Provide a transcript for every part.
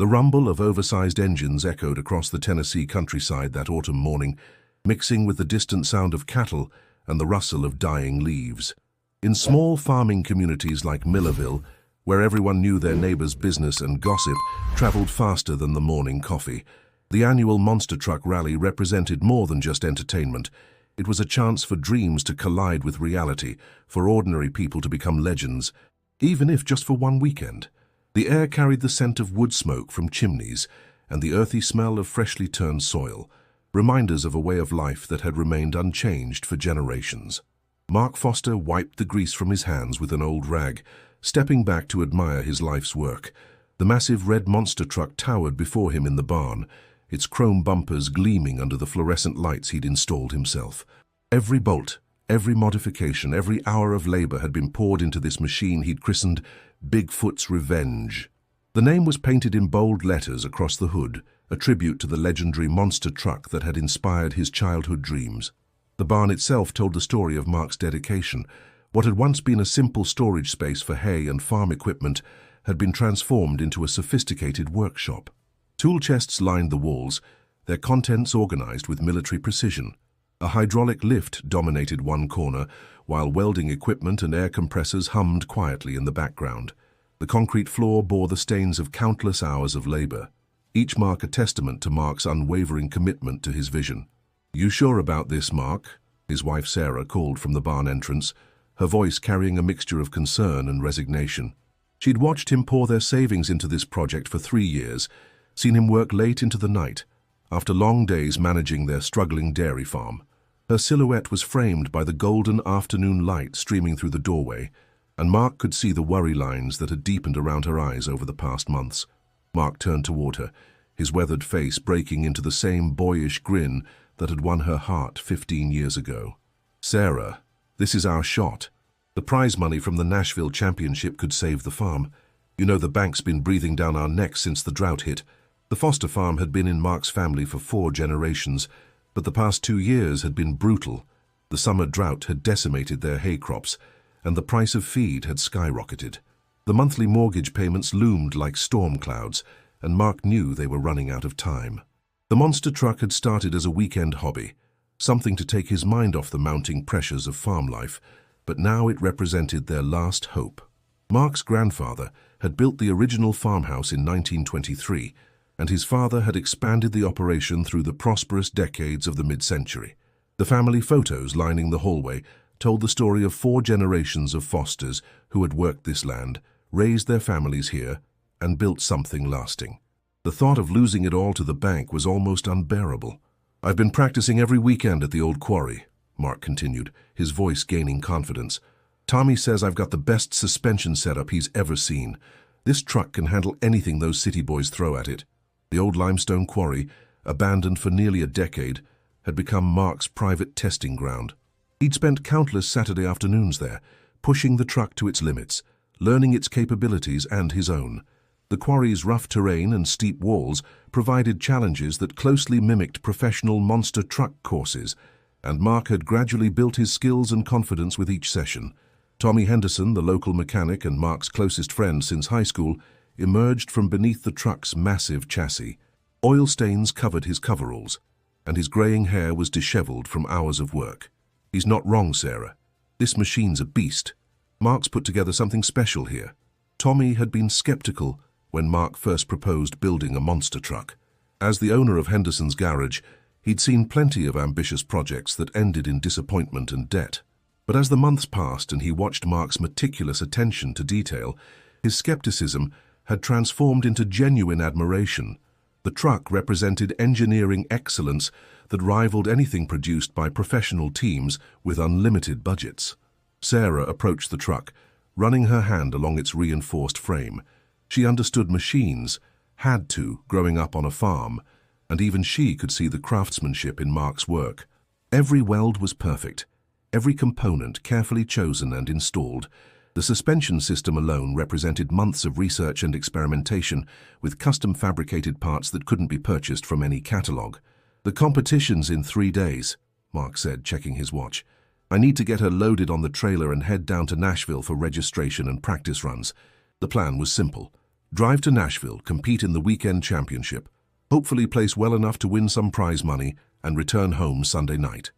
The rumble of oversized engines echoed across the Tennessee countryside that autumn morning, mixing with the distant sound of cattle and the rustle of dying leaves. In small farming communities like Millerville, where everyone knew their neighbor's business and gossip traveled faster than the morning coffee, the annual monster truck rally represented more than just entertainment. It was a chance for dreams to collide with reality, for ordinary people to become legends, even if just for one weekend. The air carried the scent of wood smoke from chimneys and the earthy smell of freshly turned soil, reminders of a way of life that had remained unchanged for generations. Mark Foster wiped the grease from his hands with an old rag, stepping back to admire his life's work. The massive red monster truck towered before him in the barn, its chrome bumpers gleaming under the fluorescent lights he'd installed himself. Every bolt, every modification, every hour of labor had been poured into this machine he'd christened Bigfoot's Revenge. The name was painted in bold letters across the hood, a tribute to the legendary monster truck that had inspired his childhood dreams. The barn itself told the story of Mark's dedication. What had once been a simple storage space for hay and farm equipment had been transformed into a sophisticated workshop. Tool chests lined the walls, their contents organized with military precision. A hydraulic lift dominated one corner, while welding equipment and air compressors hummed quietly in the background. The concrete floor bore the stains of countless hours of labor, each mark a testament to Mark's unwavering commitment to his vision. "You sure about this, Mark?" his wife Sarah called from the barn entrance, her voice carrying a mixture of concern and resignation. She'd watched him pour their savings into this project for 3 years, seen him work late into the night, after long days managing their struggling dairy farm. Her silhouette was framed by the golden afternoon light streaming through the doorway, and Mark could see the worry lines that had deepened around her eyes over the past months. Mark turned toward her, his weathered face breaking into the same boyish grin that had won her heart 15 years ago. "Sarah, this is our shot. The prize money from the Nashville Championship could save the farm. You know the bank's been breathing down our necks since the drought hit." The Foster farm had been in Mark's family for 4 generations, but the past 2 years had been brutal. The summer drought had decimated their hay crops, and the price of feed had skyrocketed. The monthly mortgage payments loomed like storm clouds, and Mark knew they were running out of time. The monster truck had started as a weekend hobby, something to take his mind off the mounting pressures of farm life, but now it represented their last hope. Mark's grandfather had built the original farmhouse in 1923, and his father had expanded the operation through the prosperous decades of the mid-century. The family photos lining the hallway told the story of 4 generations of Fosters who had worked this land, raised their families here, and built something lasting. The thought of losing it all to the bank was almost unbearable. "I've been practicing every weekend at the old quarry," Mark continued, his voice gaining confidence. "Tommy says I've got the best suspension setup he's ever seen. This truck can handle anything those city boys throw at it." The old limestone quarry, abandoned for nearly a decade, had become Mark's private testing ground. He'd spent countless Saturday afternoons there, pushing the truck to its limits, learning its capabilities and his own. The quarry's rough terrain and steep walls provided challenges that closely mimicked professional monster truck courses, and Mark had gradually built his skills and confidence with each session. Tommy Henderson, the local mechanic and Mark's closest friend since high school, emerged from beneath the truck's massive chassis. Oil stains covered his coveralls, and his graying hair was disheveled from hours of work. "He's not wrong, Sarah. This machine's a beast. Mark's put together something special here." Tommy had been skeptical when Mark first proposed building a monster truck. As the owner of Henderson's garage, he'd seen plenty of ambitious projects that ended in disappointment and debt. But as the months passed and he watched Mark's meticulous attention to detail, his skepticism had transformed into genuine admiration. The truck represented engineering excellence that rivaled anything produced by professional teams with unlimited budgets. Sarah approached the truck, running her hand along its reinforced frame. She understood machines, had to, growing up on a farm, and even she could see the craftsmanship in Mark's work. Every weld was perfect, every component carefully chosen and installed. The suspension system alone represented months of research and experimentation with custom fabricated parts that couldn't be purchased from any catalog. "The competition's in 3 days," Mark said, checking his watch. "I need to get her loaded on the trailer and head down to Nashville for registration and practice runs." The plan was simple. drive to Nashville, compete in the weekend championship, hopefully place well enough to win some prize money, and return home Sunday night.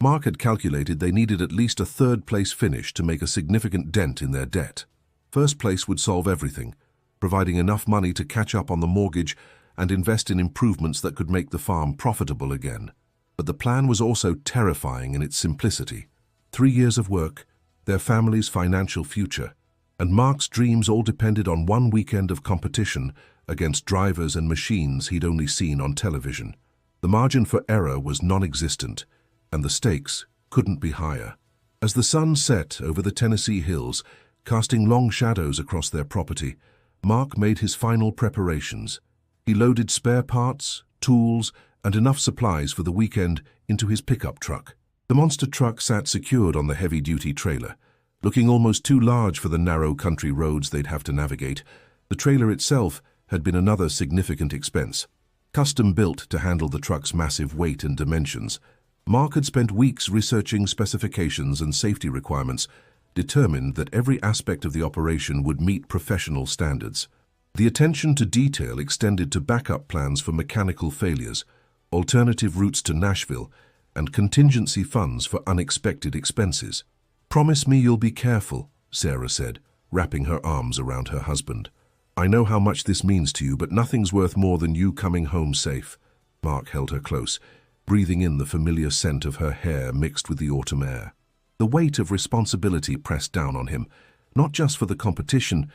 Mark had calculated they needed at least a third-place finish to make a significant dent in their debt. First place would solve everything, providing enough money to catch up on the mortgage and invest in improvements that could make the farm profitable again. But the plan was also terrifying in its simplicity. 3 years of work, their family's financial future, and Mark's dreams all depended on one weekend of competition against drivers and machines he'd only seen on television. The margin for error was non-existent, and the stakes couldn't be higher. As the sun set over the Tennessee hills, casting long shadows across their property, Mark made his final preparations. He loaded spare parts, tools, and enough supplies for the weekend into his pickup truck. The monster truck sat secured on the heavy-duty trailer, looking almost too large for the narrow country roads they'd have to navigate. The trailer itself had been another significant expense. Custom-built to handle the truck's massive weight and dimensions, Mark had spent weeks researching specifications and safety requirements, determined that every aspect of the operation would meet professional standards. The attention to detail extended to backup plans for mechanical failures, alternative routes to Nashville, and contingency funds for unexpected expenses. "Promise me you'll be careful," Sarah said, wrapping her arms around her husband. "I know how much this means to you, but nothing's worth more than you coming home safe." Mark held her close, breathing in the familiar scent of her hair mixed with the autumn air. The weight of responsibility pressed down on him, not just for the competition,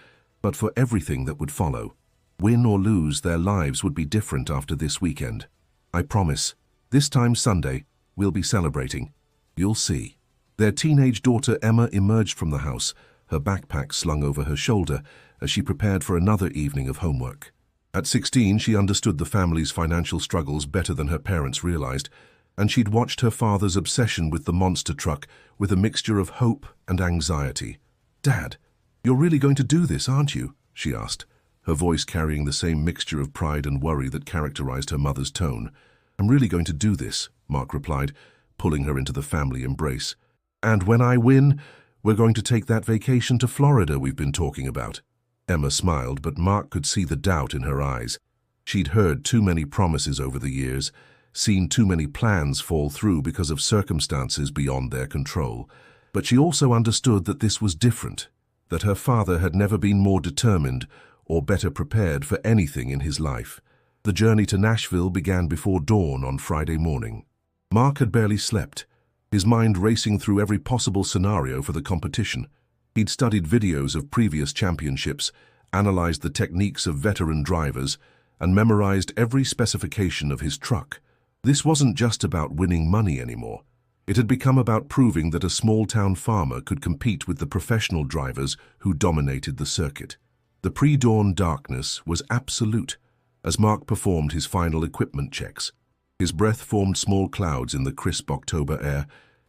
but for everything that would follow. Win or lose, their lives would be different after this weekend. "I promise. This time Sunday, we'll be celebrating. You'll see." Their teenage daughter Emma emerged from the house, her backpack slung over her shoulder as she prepared for another evening of homework. At 16, she understood the family's financial struggles better than her parents realized, and she'd watched her father's obsession with the monster truck with a mixture of hope and anxiety. "Dad, you're really going to do this, aren't you?" she asked, her voice carrying the same mixture of pride and worry that characterized her mother's tone. "I'm really going to do this," Mark replied, pulling her into the family embrace. "And when I win, we're going to take that vacation to Florida we've been talking about." Emma smiled, but Mark could see the doubt in her eyes. She'd heard too many promises over the years, seen too many plans fall through because of circumstances beyond their control. But she also understood that this was different, that her father had never been more determined or better prepared for anything in his life. The journey to Nashville began before dawn on Friday morning. Mark had barely slept, his mind racing through every possible scenario for the competition. He'd studied videos of previous championships, analyzed the techniques of veteran drivers, and memorized every specification of his truck. This wasn't just about winning money anymore. It had become about proving that a small-town farmer could compete with the professional drivers who dominated the circuit. The pre-dawn darkness was absolute as Mark performed his final equipment checks. His breath formed small clouds in the crisp October air,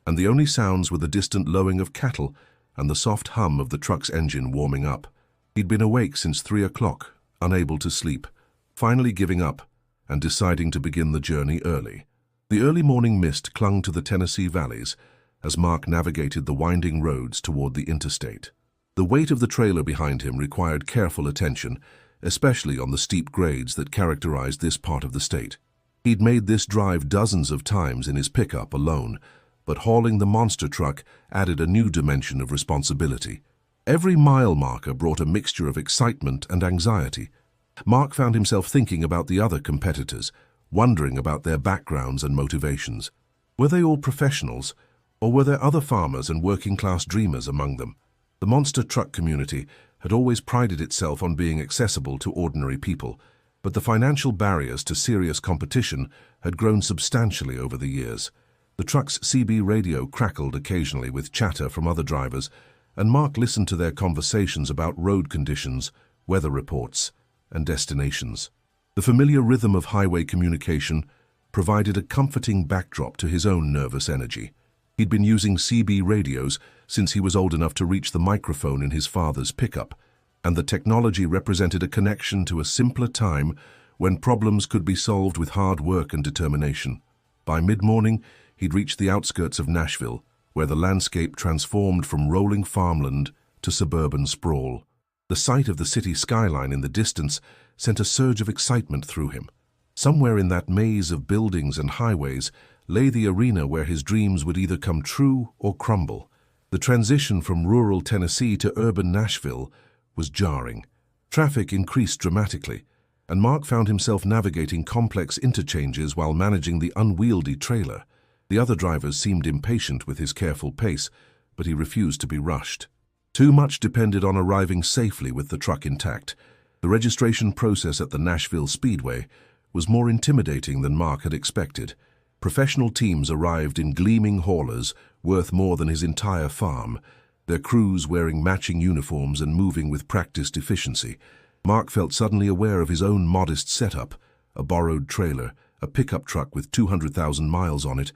and the only sounds were the distant lowing of cattle and the soft hum of the truck's engine warming up. He'd been awake since 3 o'clock, unable to sleep, finally giving up and deciding to begin the journey early. The early morning mist clung to the Tennessee valleys as Mark navigated the winding roads toward the interstate. The weight of the trailer behind him required careful attention, especially on the steep grades that characterized this part of the state. He'd made this drive dozens of times in his pickup alone, but hauling the monster truck added a new dimension of responsibility. Every mile marker brought a mixture of excitement and anxiety. Mark found himself thinking about the other competitors, wondering about their backgrounds and motivations. Were they all professionals, or were there other farmers and working-class dreamers among them? The monster truck community had always prided itself on being accessible to ordinary people, but the financial barriers to serious competition had grown substantially over the years. The truck's CB radio crackled occasionally with chatter from other drivers, and Mark listened to their conversations about road conditions, weather reports, and destinations. The familiar rhythm of highway communication provided a comforting backdrop to his own nervous energy. He'd been using CB radios since he was old enough to reach the microphone in his father's pickup, and the technology represented a connection to a simpler time when problems could be solved with hard work and determination. By mid-morning, he'd reached the outskirts of Nashville, where the landscape transformed from rolling farmland to suburban sprawl. The sight of the city skyline in the distance sent a surge of excitement through him. Somewhere in that maze of buildings and highways lay the arena where his dreams would either come true or crumble. The transition from rural Tennessee to urban Nashville was jarring. Traffic increased dramatically, and Mark found himself navigating complex interchanges while managing the unwieldy trailer. The other drivers seemed impatient with his careful pace, but he refused to be rushed. Too much depended on arriving safely with the truck intact. The registration process at the Nashville Speedway was more intimidating than Mark had expected. Professional teams arrived in gleaming haulers worth more than his entire farm, their crews wearing matching uniforms and moving with practiced efficiency. Mark felt suddenly aware of his own modest setup, a borrowed trailer, a pickup truck with 200,000 miles on it,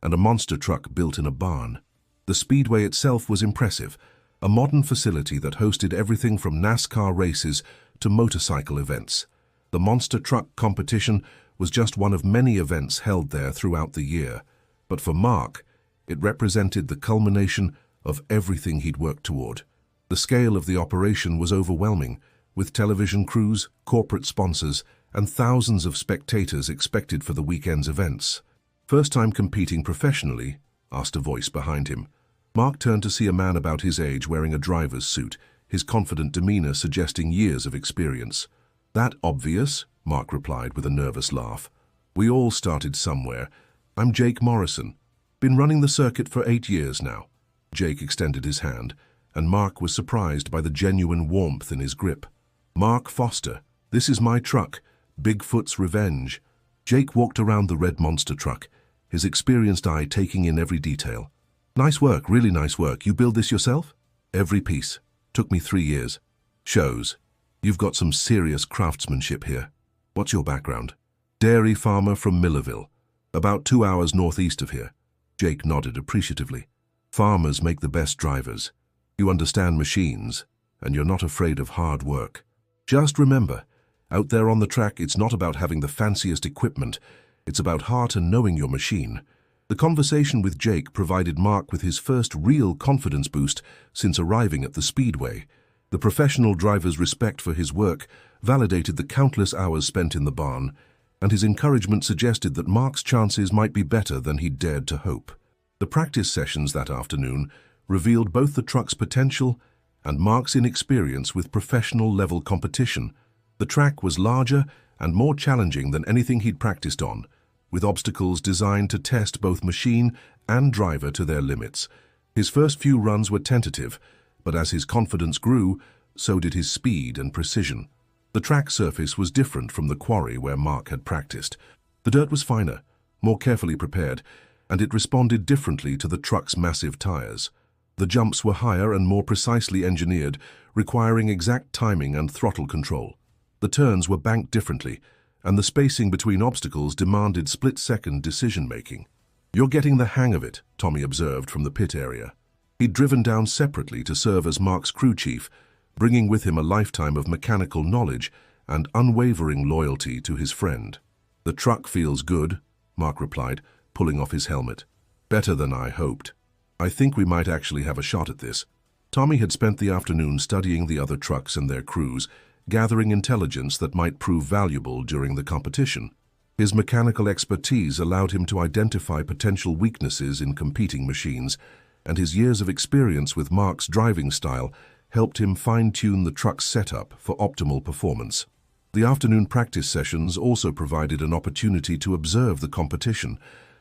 and a monster truck built in a barn. The Speedway itself was impressive, a modern facility that hosted everything from NASCAR races to motorcycle events. The monster truck competition was just one of many events held there throughout the year, but for Mark, it represented the culmination of everything he'd worked toward. The scale of the operation was overwhelming, with television crews, corporate sponsors, and thousands of spectators expected for the weekend's events. "First time competing professionally?" asked a voice behind him. Mark turned to see a man about his age wearing a driver's suit, his confident demeanor suggesting years of experience. "That obvious?" Mark replied with a nervous laugh. "We all started somewhere. I'm Jake Morrison. Been running the circuit for 8 years now." Jake extended his hand, and Mark was surprised by the genuine warmth in his grip. "Mark Foster. This is my truck, Bigfoot's Revenge." Jake walked around the red monster truck, his experienced eye taking in every detail. "Nice work, really nice work. You build this yourself?" "Every piece. Took me 3 years." "Shows. You've got some serious craftsmanship here. What's your background?" "Dairy farmer from Millerville, about 2 hours northeast of here." Jake nodded appreciatively. "Farmers make the best drivers. You understand machines, and you're not afraid of hard work. Just remember, out there on the track, it's not about having the fanciest equipment. It's about heart and knowing your machine." The conversation with Jake provided Mark with his first real confidence boost since arriving at the Speedway. The professional driver's respect for his work validated the countless hours spent in the barn, and his encouragement suggested that Mark's chances might be better than he'd dared to hope. The practice sessions that afternoon revealed both the truck's potential and Mark's inexperience with professional-level competition. The track was larger and more challenging than anything he'd practiced on, with obstacles designed to test both machine and driver to their limits. His first few runs were tentative, but as his confidence grew, so did his speed and precision. The track surface was different from the quarry where Mark had practiced. The dirt was finer, more carefully prepared, and it responded differently to the truck's massive tires. The jumps were higher and more precisely engineered, requiring exact timing and throttle control. The turns were banked differently, and the spacing between obstacles demanded split-second decision-making. "You're getting the hang of it," Tommy observed from the pit area. He'd driven down separately to serve as Mark's crew chief, bringing with him a lifetime of mechanical knowledge and unwavering loyalty to his friend. "The truck feels good," Mark replied, pulling off his helmet. "Better than I hoped. I think we might actually have a shot at this." Tommy had spent the afternoon studying the other trucks and their crews, gathering intelligence that might prove valuable during the competition. His mechanical expertise allowed him to identify potential weaknesses in competing machines, and his years of experience with Mark's driving style helped him fine-tune the truck's setup for optimal performance. The afternoon practice sessions also provided an opportunity to observe the competition.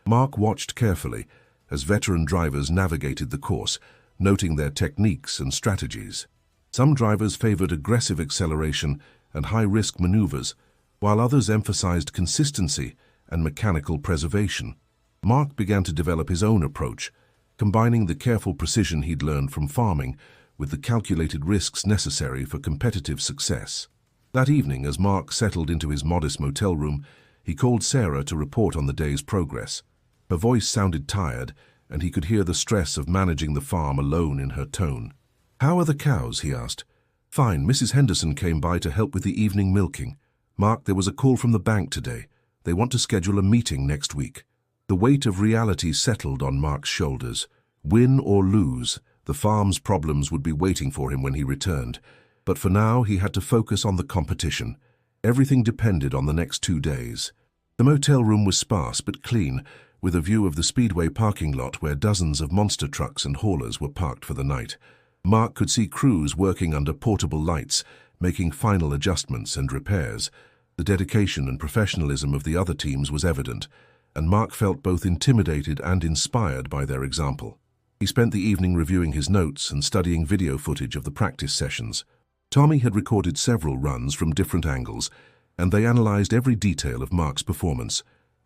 Mark watched carefully as veteran drivers navigated the course, noting their techniques and strategies. Some drivers favored aggressive acceleration and high-risk maneuvers, while others emphasized consistency and mechanical preservation. Mark began to develop his own approach, combining the careful precision he'd learned from farming with the calculated risks necessary for competitive success. That evening, as Mark settled into his modest motel room, he called Sarah to report on the day's progress. Her voice sounded tired, and he could hear the stress of managing the farm alone in her tone. "How are the cows?" he asked. "Fine. Mrs. Henderson came by to help with the evening milking. Mark, there was a call from the bank today. They want to schedule a meeting next week." The weight of reality settled on Mark's shoulders. Win or lose, the farm's problems would be waiting for him when he returned. But for now, he had to focus on the competition. Everything depended on the next 2 days. The motel room was sparse but clean, with a view of the Speedway parking lot where dozens of monster trucks and haulers were parked for the night. Mark could see crews working under portable lights, making final adjustments and repairs. The dedication and professionalism of the other teams was evident, and Mark felt both intimidated and inspired by their example. He spent the evening reviewing his notes and studying video footage of the practice sessions. Tommy had recorded several runs from different angles, and they analyzed every detail of Mark's performance,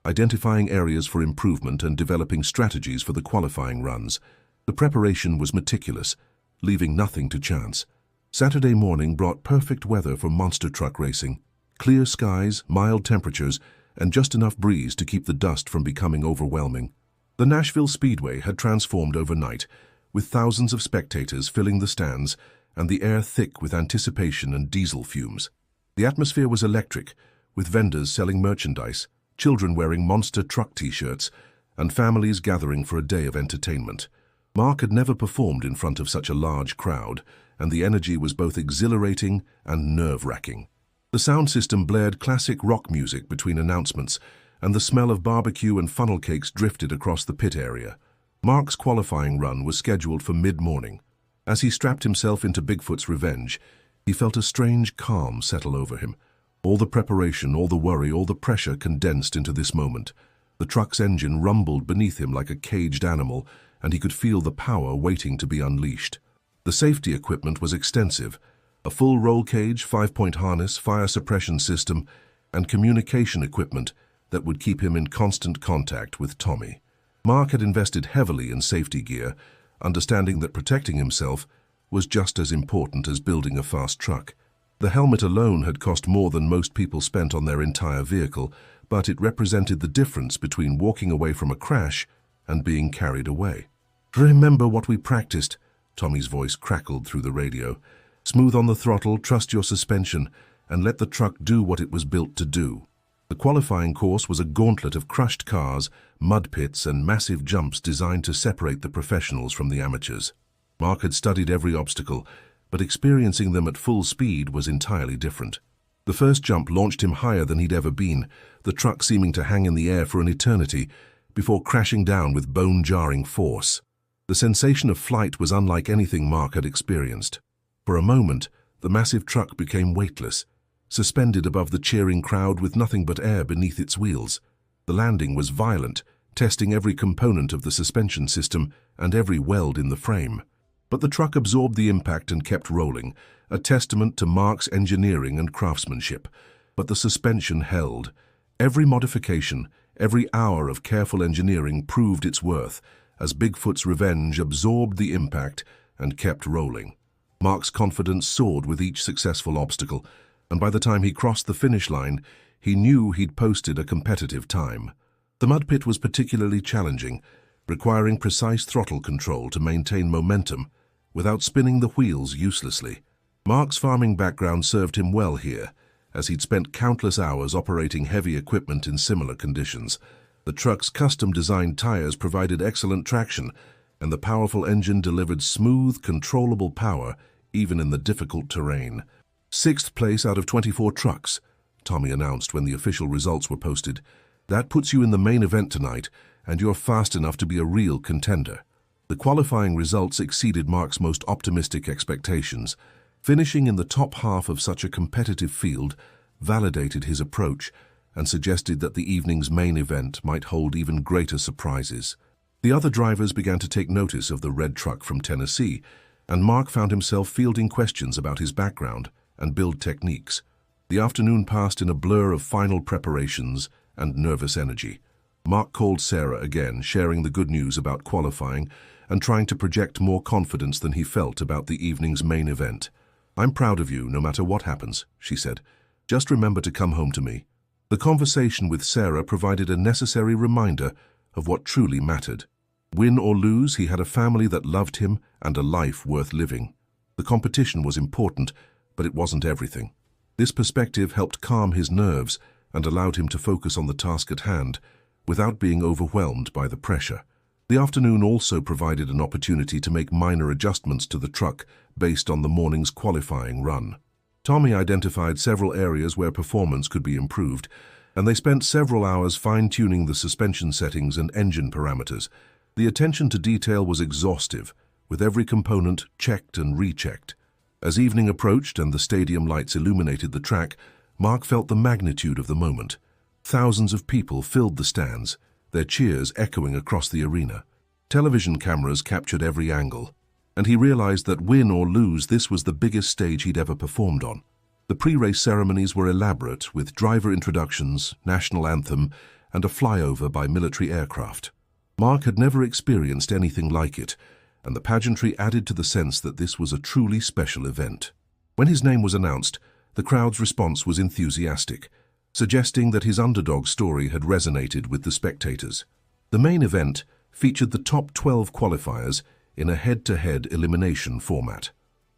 identifying areas for improvement and developing strategies for the qualifying runs. The preparation was meticulous, leaving nothing to chance. Saturday morning brought perfect weather for monster truck racing. Clear skies, mild temperatures, and just enough breeze to keep the dust from becoming overwhelming. The Nashville Speedway had transformed overnight, with thousands of spectators filling the stands and the air thick with anticipation and diesel fumes. The atmosphere was electric, with vendors selling merchandise, children wearing monster truck t-shirts, and families gathering for a day of entertainment. Mark had never performed in front of such a large crowd, and the energy was both exhilarating and nerve-wracking. The sound system blared classic rock music between announcements, and the smell of barbecue and funnel cakes drifted across the pit area. Mark's qualifying run was scheduled for mid-morning. As he strapped himself into Bigfoot's revenge, he felt a strange calm settle over him. All the preparation, all the worry, all the pressure condensed into this moment. The truck's engine rumbled beneath him like a caged animal, and he could feel the power waiting to be unleashed. The safety equipment was extensive. A full roll cage, 5-point harness, fire suppression system, and communication equipment that would keep him in constant contact with Tommy. Mark had invested heavily in safety gear, understanding that protecting himself was just as important as building a fast truck. The helmet alone had cost more than most people spent on their entire vehicle, but it represented the difference between walking away from a crash and being carried away. "Remember what we practiced," Tommy's voice crackled through the radio. "Smooth on the throttle, trust your suspension, and let the truck do what it was built to do." The qualifying course was a gauntlet of crushed cars, mud pits, and massive jumps designed to separate the professionals from the amateurs. Mark had studied every obstacle, but experiencing them at full speed was entirely different. The first jump launched him higher than he'd ever been, the truck seeming to hang in the air for an eternity, before crashing down with bone-jarring force. The sensation of flight was unlike anything Mark had experienced. For a moment, the massive truck became weightless, suspended above the cheering crowd with nothing but air beneath its wheels. The landing was violent, testing every component of the suspension system and every weld in the frame. But the truck absorbed the impact and kept rolling, a testament to Mark's engineering and craftsmanship. But the suspension held. Every modification, every hour of careful engineering proved its worth, as Bigfoot's revenge absorbed the impact and kept rolling. Mark's confidence soared with each successful obstacle, and by the time he crossed the finish line, he knew he'd posted a competitive time. The mud pit was particularly challenging, requiring precise throttle control to maintain momentum without spinning the wheels uselessly. Mark's farming background served him well here, as he'd spent countless hours operating heavy equipment in similar conditions. The truck's custom-designed tires provided excellent traction, and the powerful engine delivered smooth, controllable power even in the difficult terrain. 6th place out of 24 trucks, Tommy announced when the official results were posted. "That puts you in the main event tonight, and you're fast enough to be a real contender." The qualifying results exceeded Mark's most optimistic expectations. Finishing in the top half of such a competitive field validated his approach and suggested that the evening's main event might hold even greater surprises. The other drivers began to take notice of the red truck from Tennessee, and Mark found himself fielding questions about his background and build techniques. The afternoon passed in a blur of final preparations and nervous energy. Mark called Sarah again, sharing the good news about qualifying and trying to project more confidence than he felt about the evening's main event. "I'm proud of you, no matter what happens," she said. "Just remember to come home to me." The conversation with Sarah provided a necessary reminder of what truly mattered. Win or lose, he had a family that loved him and a life worth living. The competition was important, but it wasn't everything. This perspective helped calm his nerves and allowed him to focus on the task at hand without being overwhelmed by the pressure. The afternoon also provided an opportunity to make minor adjustments to the truck based on the morning's qualifying run. Tommy identified several areas where performance could be improved, and they spent several hours fine-tuning the suspension settings and engine parameters. The attention to detail was exhaustive, with every component checked and rechecked. As evening approached and the stadium lights illuminated the track, Mark felt the magnitude of the moment. Thousands of people filled the stands, their cheers echoing across the arena. Television cameras captured every angle, and he realized that win or lose, this was the biggest stage he'd ever performed on. The pre-race ceremonies were elaborate, with driver introductions, national anthem, and a flyover by military aircraft. Mark had never experienced anything like it, and the pageantry added to the sense that this was a truly special event. When his name was announced, the crowd's response was enthusiastic, suggesting that his underdog story had resonated with the spectators. The main event featured the top 12 qualifiers in a head-to-head elimination format.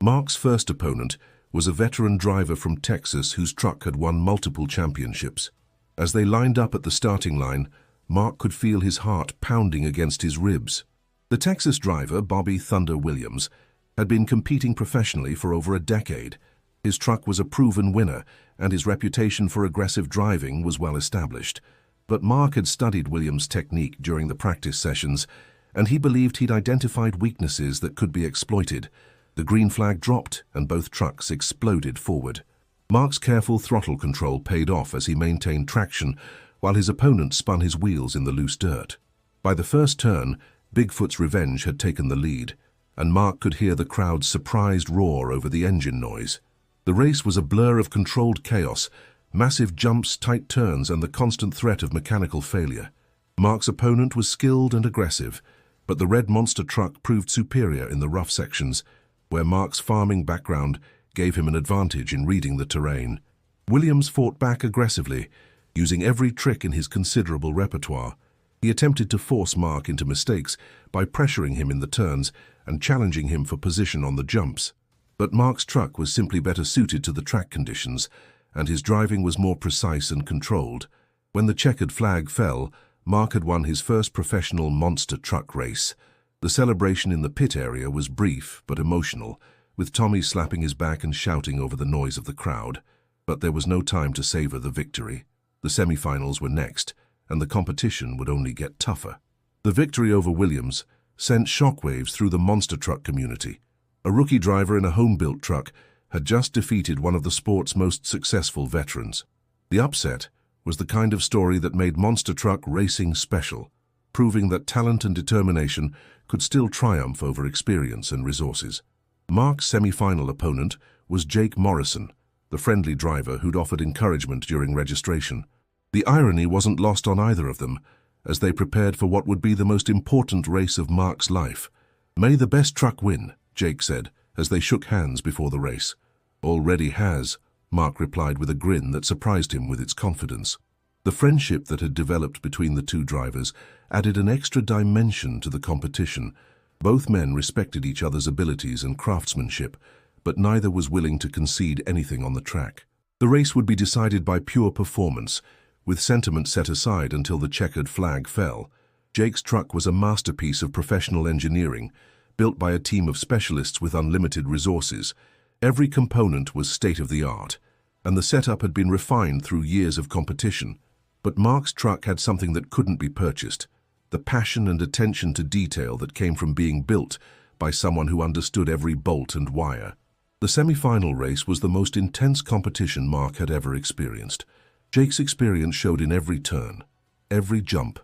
Mark's first opponent was a veteran driver from Texas whose truck had won multiple championships. As they lined up at the starting line, Mark could feel his heart pounding against his ribs. The Texas driver, Bobby "Thunder" Williams, had been competing professionally for over a decade. His truck was a proven winner, and his reputation for aggressive driving was well established. But Mark had studied Williams' technique during the practice sessions, and he believed he'd identified weaknesses that could be exploited. The green flag dropped, and both trucks exploded forward. Mark's careful throttle control paid off as he maintained traction, while his opponent spun his wheels in the loose dirt. By the first turn, Bigfoot's revenge had taken the lead, and Mark could hear the crowd's surprised roar over the engine noise. The race was a blur of controlled chaos, massive jumps, tight turns, and the constant threat of mechanical failure. Mark's opponent was skilled and aggressive, but the red monster truck proved superior in the rough sections, where Mark's farming background gave him an advantage in reading the terrain. Williams fought back aggressively, using every trick in his considerable repertoire. He attempted to force Mark into mistakes by pressuring him in the turns and challenging him for position on the jumps. But Mark's truck was simply better suited to the track conditions, and his driving was more precise and controlled. When the checkered flag fell, Mark had won his first professional monster truck race. The celebration in the pit area was brief but emotional, with Tommy slapping his back and shouting over the noise of the crowd. But there was no time to savor the victory. The semi-finals were next, and the competition would only get tougher. The victory over Williams sent shockwaves through the monster truck community. A rookie driver in a home-built truck had just defeated one of the sport's most successful veterans. The upset was the kind of story that made monster truck racing special, proving that talent and determination could still triumph over experience and resources. Mark's semi-final opponent was Jake Morrison, the friendly driver who'd offered encouragement during registration. The irony wasn't lost on either of them, as they prepared for what would be the most important race of Mark's life. "May the best truck win," Jake said, as they shook hands before the race. "Already has," Mark replied with a grin that surprised him with its confidence. The friendship that had developed between the two drivers added an extra dimension to the competition. Both men respected each other's abilities and craftsmanship, but neither was willing to concede anything on the track. The race would be decided by pure performance, with sentiment set aside until the checkered flag fell. Jake's truck was a masterpiece of professional engineering, built by a team of specialists with unlimited resources. Every component was state-of-the-art, and the setup had been refined through years of competition. But Mark's truck had something that couldn't be purchased: the passion and attention to detail that came from being built by someone who understood every bolt and wire. The semi-final race was the most intense competition Mark had ever experienced. Jake's experience showed in every turn, every jump,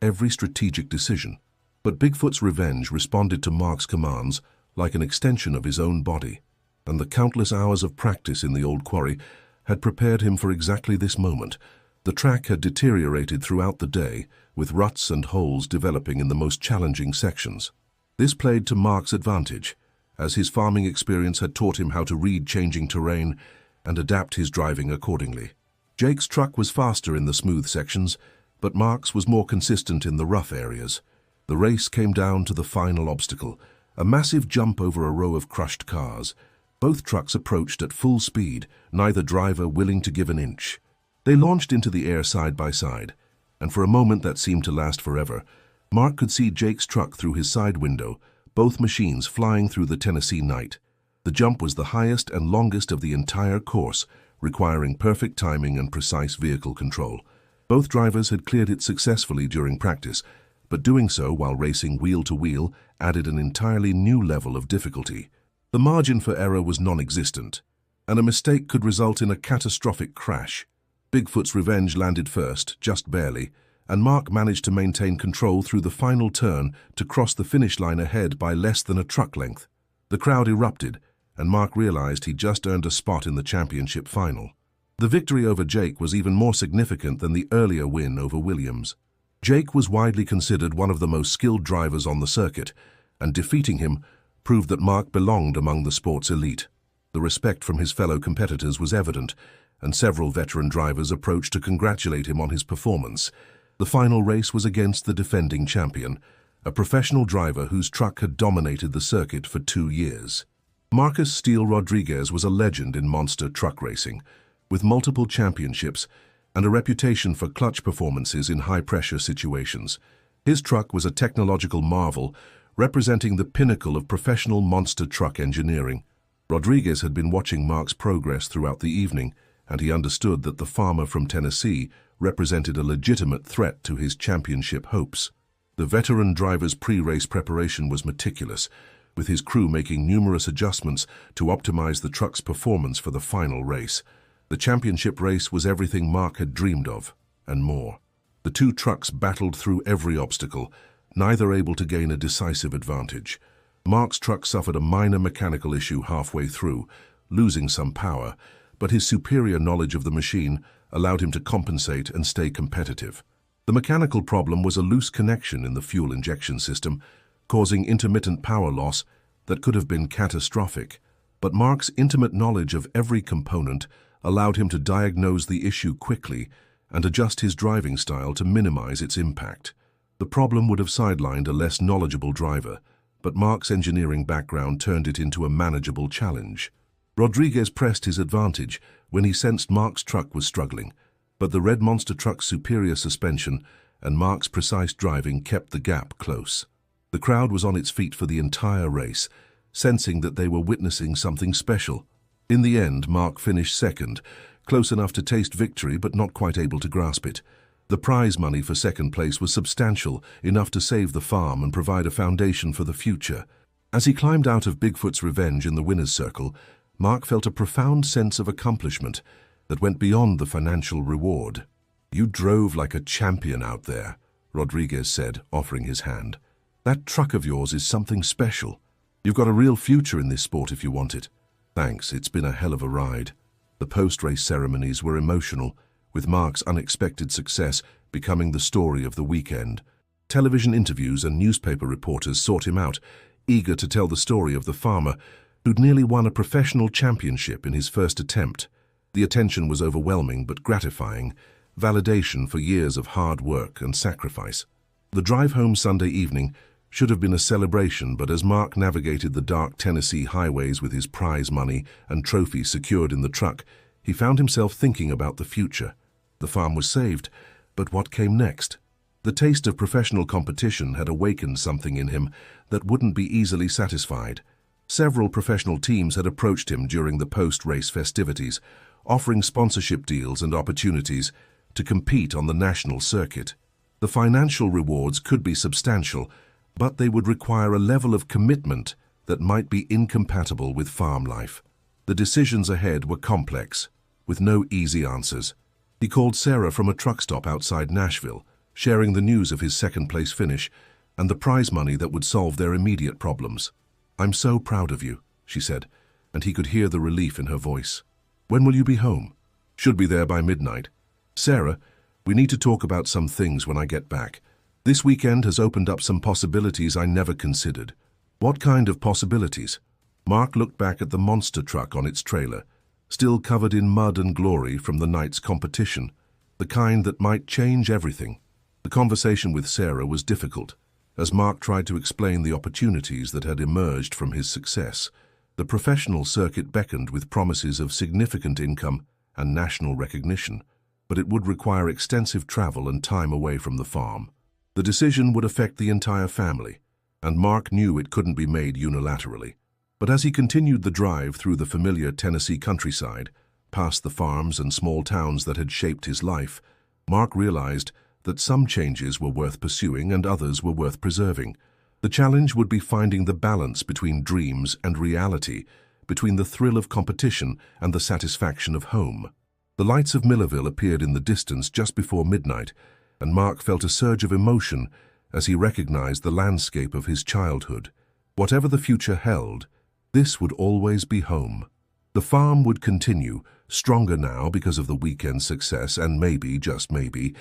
every strategic decision. But Bigfoot's revenge responded to Mark's commands like an extension of his own body, and the countless hours of practice in the old quarry had prepared him for exactly this moment. The track had deteriorated throughout the day, with ruts and holes developing in the most challenging sections. This played to Mark's advantage, as his farming experience had taught him how to read changing terrain and adapt his driving accordingly. Jake's truck was faster in the smooth sections, but Mark's was more consistent in the rough areas. The race came down to the final obstacle, a massive jump over a row of crushed cars. Both trucks approached at full speed, neither driver willing to give an inch. They launched into the air side by side, and for a moment that seemed to last forever, Mark could see Jake's truck through his side window, both machines flying through the Tennessee night. The jump was the highest and longest of the entire course, requiring perfect timing and precise vehicle control. Both drivers had cleared it successfully during practice, but doing so while racing wheel to wheel added an entirely new level of difficulty. The margin for error was non-existent, and a mistake could result in a catastrophic crash. Bigfoot's revenge landed first, just barely, and Mark managed to maintain control through the final turn to cross the finish line ahead by less than a truck length. The crowd erupted, and Mark realized he'd just earned a spot in the championship final. The victory over Jake was even more significant than the earlier win over Williams. Jake was widely considered one of the most skilled drivers on the circuit, and defeating him proved that Mark belonged among the sport's elite. The respect from his fellow competitors was evident, and several veteran drivers approached to congratulate him on his performance. The final race was against the defending champion, a professional driver whose truck had dominated the circuit for 2 years. Marcus Steele Rodriguez was a legend in monster truck racing, with multiple championships and a reputation for clutch performances in high-pressure situations. His truck was a technological marvel, representing the pinnacle of professional monster truck engineering. Rodriguez had been watching Mark's progress throughout the evening, and he understood that the farmer from Tennessee represented a legitimate threat to his championship hopes. The veteran driver's pre-race preparation was meticulous, with his crew making numerous adjustments to optimize the truck's performance for the final race. The championship race was everything Mark had dreamed of, and more. The two trucks battled through every obstacle, neither able to gain a decisive advantage. Mark's truck suffered a minor mechanical issue halfway through, losing some power, but his superior knowledge of the machine allowed him to compensate and stay competitive. The mechanical problem was a loose connection in the fuel injection system, causing intermittent power loss that could have been catastrophic. But Mark's intimate knowledge of every component allowed him to diagnose the issue quickly and adjust his driving style to minimize its impact. The problem would have sidelined a less knowledgeable driver, but Mark's engineering background turned it into a manageable challenge. Rodriguez pressed his advantage when he sensed Mark's truck was struggling, but the red monster truck's superior suspension and Mark's precise driving kept the gap close. The crowd was on its feet for the entire race, sensing that they were witnessing something special. In the end, Mark finished second, close enough to taste victory but not quite able to grasp it. The prize money for second place was substantial, enough to save the farm and provide a foundation for the future. As he climbed out of Bigfoot's revenge in the winner's circle, Mark felt a profound sense of accomplishment that went beyond the financial reward. "You drove like a champion out there," Rodriguez said, offering his hand. "That truck of yours is something special. You've got a real future in this sport if you want it." "Thanks, it's been a hell of a ride." The post-race ceremonies were emotional, with Mark's unexpected success becoming the story of the weekend. Television interviews and newspaper reporters sought him out, eager to tell the story of the farmer who'd nearly won a professional championship in his first attempt. The attention was overwhelming but gratifying, validation for years of hard work and sacrifice. The drive home Sunday evening should have been a celebration, but as Mark navigated the dark Tennessee highways with his prize money and trophies secured in the truck, he found himself thinking about the future. The farm was saved, but what came next? The taste of professional competition had awakened something in him that wouldn't be easily satisfied. Several professional teams had approached him during the post-race festivities, offering sponsorship deals and opportunities to compete on the national circuit. The financial rewards could be substantial, but they would require a level of commitment that might be incompatible with farm life. The decisions ahead were complex, with no easy answers. He called Sarah from a truck stop outside Nashville, sharing the news of his second-place finish and the prize money that would solve their immediate problems. "I'm so proud of you," she said, and he could hear the relief in her voice. "When will you be home?" "Should be there by midnight." "Sarah, we need to talk about some things when I get back. This weekend has opened up some possibilities I never considered." "What kind of possibilities?" Mark looked back at the monster truck on its trailer, still covered in mud and glory from the night's competition, the kind that might change everything. The conversation with Sarah was difficult, as Mark tried to explain the opportunities that had emerged from his success. The professional circuit beckoned with promises of significant income and national recognition, but it would require extensive travel and time away from the farm. The decision would affect the entire family, and Mark knew it couldn't be made unilaterally. But as he continued the drive through the familiar Tennessee countryside, past the farms and small towns that had shaped his life, Mark realized that some changes were worth pursuing and others were worth preserving. The challenge would be finding the balance between dreams and reality, between the thrill of competition and the satisfaction of home. The lights of Millerville appeared in the distance just before midnight, and Mark felt a surge of emotion as he recognized the landscape of his childhood. Whatever the future held, this would always be home. The farm would continue, stronger now because of the weekend's success, and maybe, just maybe,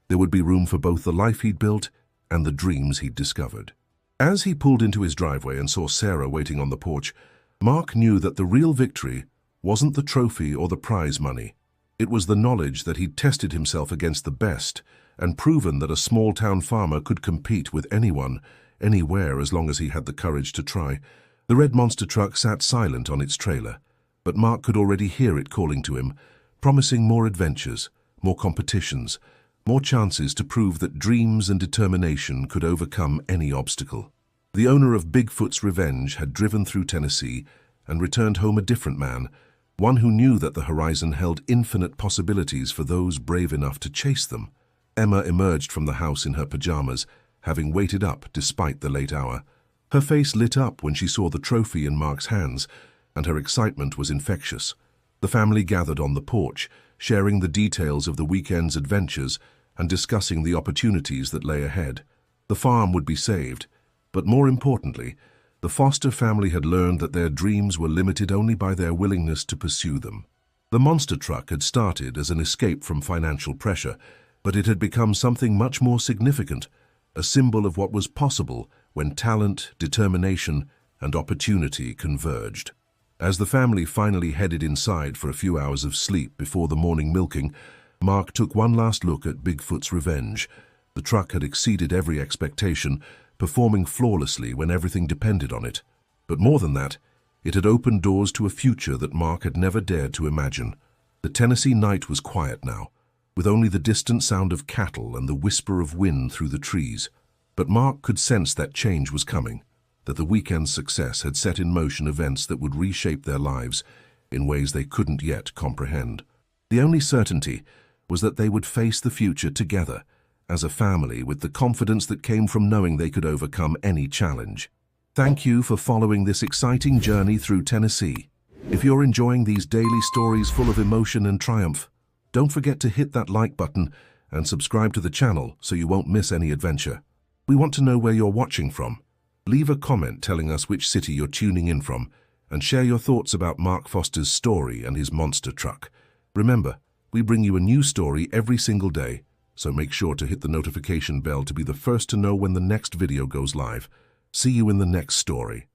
there would be room for both the life he'd built and the dreams he'd discovered. As he pulled into his driveway and saw Sarah waiting on the porch, Mark knew that the real victory wasn't the trophy or the prize money. It was the knowledge that he'd tested himself against the best and proven that a small-town farmer could compete with anyone, anywhere, as long as he had the courage to try. The red monster truck sat silent on its trailer, but Mark could already hear it calling to him, promising more adventures, more competitions, more chances to prove that dreams and determination could overcome any obstacle. The owner of Bigfoot's Revenge had driven through Tennessee and returned home a different man, one who knew that the horizon held infinite possibilities for those brave enough to chase them. Emma emerged from the house in her pajamas, having waited up despite the late hour. Her face lit up when she saw the trophy in Mark's hands, and her excitement was infectious. The family gathered on the porch, sharing the details of the weekend's adventures and discussing the opportunities that lay ahead. The farm would be saved, but more importantly, the Foster family had learned that their dreams were limited only by their willingness to pursue them. The monster truck had started as an escape from financial pressure, but it had become something much more significant, a symbol of what was possible when talent, determination, and opportunity converged. As the family finally headed inside for a few hours of sleep before the morning milking, Mark took one last look at Bigfoot's Revenge. The truck had exceeded every expectation, performing flawlessly when everything depended on it. But more than that, it had opened doors to a future that Mark had never dared to imagine. The Tennessee night was quiet now, with only the distant sound of cattle and the whisper of wind through the trees. But Mark could sense that change was coming, that the weekend's success had set in motion events that would reshape their lives in ways they couldn't yet comprehend. The only certainty was that they would face the future together, as a family, with the confidence that came from knowing they could overcome any challenge. Thank you for following this exciting journey through Tennessee. If you're enjoying these daily stories full of emotion and triumph, don't forget to hit that like button and subscribe to the channel so you won't miss any adventure. We want to know where you're watching from. Leave a comment telling us which city you're tuning in from, and share your thoughts about Mark Foster's story and his monster truck. Remember, we bring you a new story every single day, so make sure to hit the notification bell to be the first to know when the next video goes live. See you in the next story.